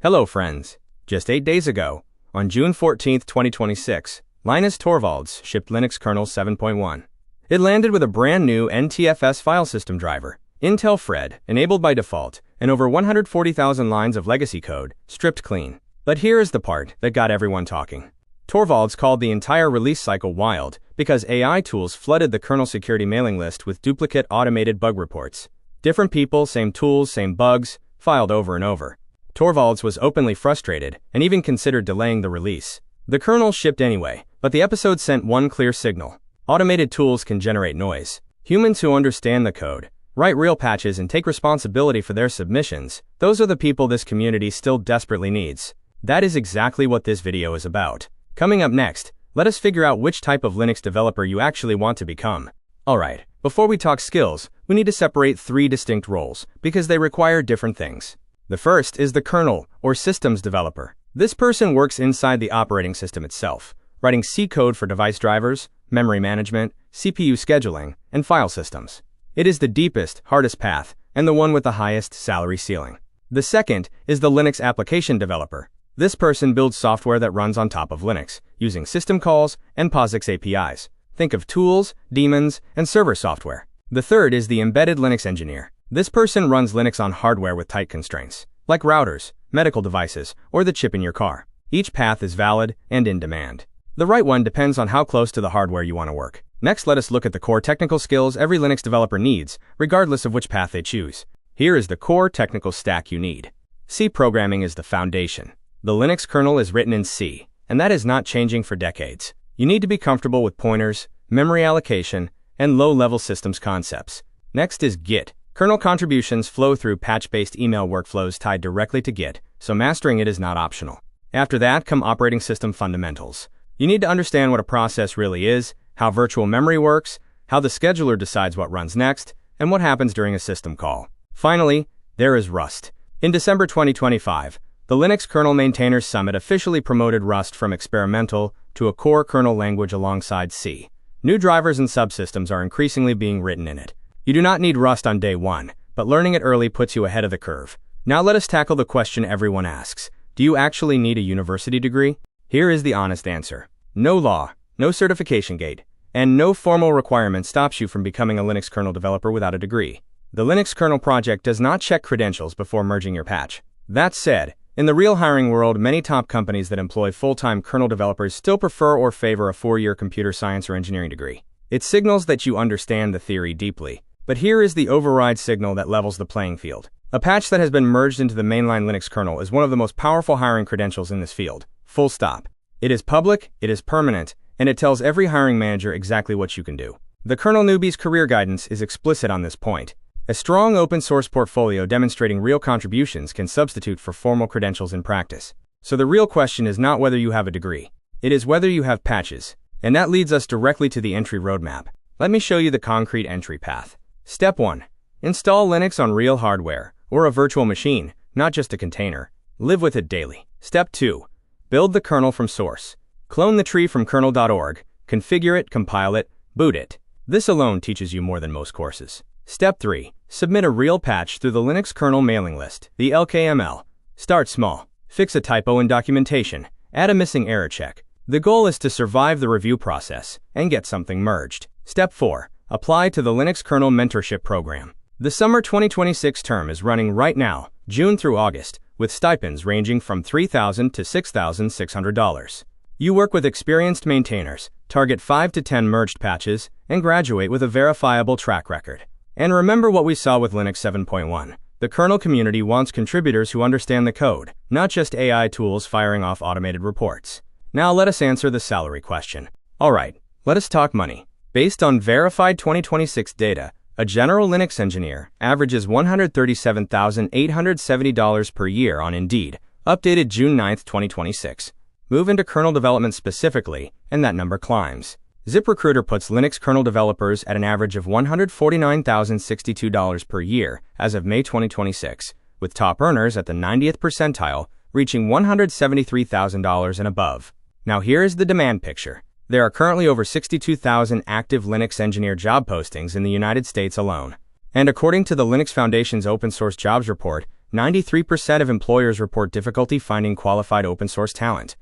Hello friends. Just 8 days ago, on June 14, 2026, Linus Torvalds shipped Linux Kernel 7.1. It landed with a brand new NTFS file system driver, Intel Fred, enabled by default, and over 140,000 lines of legacy code, stripped clean. But here is the part that got everyone talking. Torvalds called the entire release cycle wild because AI tools flooded the kernel security mailing list with duplicate automated bug reports. Different people, same tools, same bugs, filed over and over. Torvalds was openly frustrated and even considered delaying the release. The kernel shipped anyway, but the episode sent one clear signal. Automated tools can generate noise. Humans who understand the code, write real patches and take responsibility for their submissions, those are the people this community still desperately needs. That is exactly what this video is about. Coming up next, let us figure out which type of Linux developer you actually want to become. Alright, before we talk skills, we need to separate 3 distinct roles, because they require different things. The first is the kernel, or systems developer. This person works inside the operating system itself, writing C code for device drivers, memory management, CPU scheduling, and file systems. It is the deepest, hardest path, and the one with the highest salary ceiling. The second is the Linux application developer. This person builds software that runs on top of Linux, using system calls and POSIX APIs. Think of tools, daemons, and server software. The third is the embedded Linux engineer. This person runs Linux on hardware with tight constraints, like routers, medical devices, or the chip in your car. Each path is valid and in demand. The right one depends on how close to the hardware you want to work. Next, let us look at the core technical skills every Linux developer needs, regardless of which path they choose. Here is the core technical stack you need. C programming is the foundation. The Linux kernel is written in C, and that is not changing for decades. You need to be comfortable with pointers, memory allocation, and low-level systems concepts. Next is Git. Kernel contributions flow through patch-based email workflows tied directly to Git, so mastering it is not optional. After that come operating system fundamentals. You need to understand what a process really is, how virtual memory works, how the scheduler decides what runs next, and what happens during a system call. Finally, there is Rust. In December 2025, the Linux Kernel Maintainers Summit officially promoted Rust from experimental to a core kernel language alongside C. New drivers and subsystems are increasingly being written in it. You do not need Rust on day one, but learning it early puts you ahead of the curve. Now let us tackle the question everyone asks. Do you actually need a university degree? Here is the honest answer. No law, no certification gate, and no formal requirement stops you from becoming a Linux kernel developer without a degree. The Linux kernel project does not check credentials before merging your patch. That said, in the real hiring world, many top companies that employ full-time kernel developers still prefer or favor a 4-year computer science or engineering degree. It signals that you understand the theory deeply. But here is the override signal that levels the playing field. A patch that has been merged into the mainline Linux kernel is one of the most powerful hiring credentials in this field. Full stop. It is public, it is permanent, and it tells every hiring manager exactly what you can do. The Kernel Newbie's career guidance is explicit on this point. A strong open-source portfolio demonstrating real contributions can substitute for formal credentials in practice. So the real question is not whether you have a degree. It is whether you have patches. And that leads us directly to the entry roadmap. Let me show you the concrete entry path. Step 1. Install Linux on real hardware, or a virtual machine, not just a container. Live with it daily. Step 2. Build the kernel from source. Clone the tree from kernel.org, configure it, compile it, boot it. This alone teaches you more than most courses. Step 3. Submit a real patch through the Linux kernel mailing list, the LKML. Start small. Fix a typo in documentation. Add a missing error check. The goal is to survive the review process and get something merged. Step 4. Apply to the Linux Kernel Mentorship Program. The summer 2026 term is running right now, June through August, with stipends ranging from $3,000 to $6,600. You work with experienced maintainers, target 5 to 10 merged patches, and graduate with a verifiable track record. And remember what we saw with Linux 7.1. The kernel community wants contributors who understand the code, not just AI tools firing off automated reports. Now let us answer the salary question. Alright, let us talk money. Based on verified 2026 data, a general Linux engineer averages $137,870 per year on Indeed, updated June 9, 2026. Move into kernel development specifically, and that number climbs. ZipRecruiter puts Linux kernel developers at an average of $149,062 per year as of May 2026, with top earners at the 90th percentile, reaching $173,000 and above. Now here is the demand picture. There are currently over 62,000 active Linux engineer job postings in the United States alone. And according to the Linux Foundation's open source jobs report, 93% of employers report difficulty finding qualified open-source talent.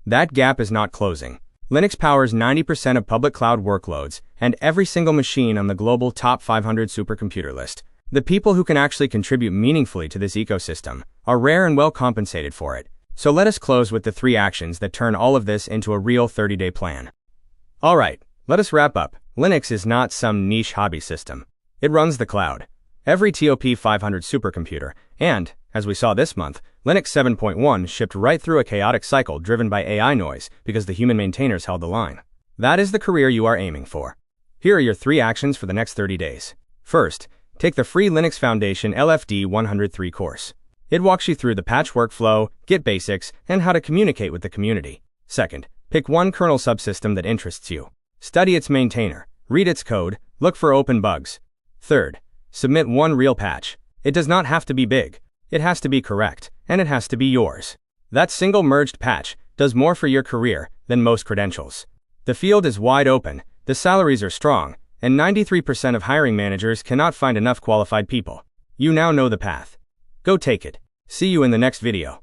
That gap is not closing. Linux powers 90% of public cloud workloads and every single machine on the global top 500 supercomputer list. The people who can actually contribute meaningfully to this ecosystem are rare and well compensated for it. So let us close with the 3 actions that turn all of this into a real 30-day plan. Alright, let us wrap up. Linux is not some niche hobby system. It runs the cloud, every top 500 supercomputer, and, as we saw this month, Linux 7.1 shipped right through a chaotic cycle driven by AI noise because the human maintainers held the line. That is the career you are aiming for. Here are your 3 actions for the next 30 days. First, take the free Linux Foundation LFD 103 course. It walks you through the patch workflow, Git basics, and how to communicate with the community. Second, pick one kernel subsystem that interests you. Study its maintainer, read its code, look for open bugs. Third, submit one real patch. It does not have to be big. It has to be correct, and it has to be yours. That single merged patch does more for your career than most credentials. The field is wide open, the salaries are strong, and 93% of hiring managers cannot find enough qualified people. You now know the path. Go take it. See you in the next video.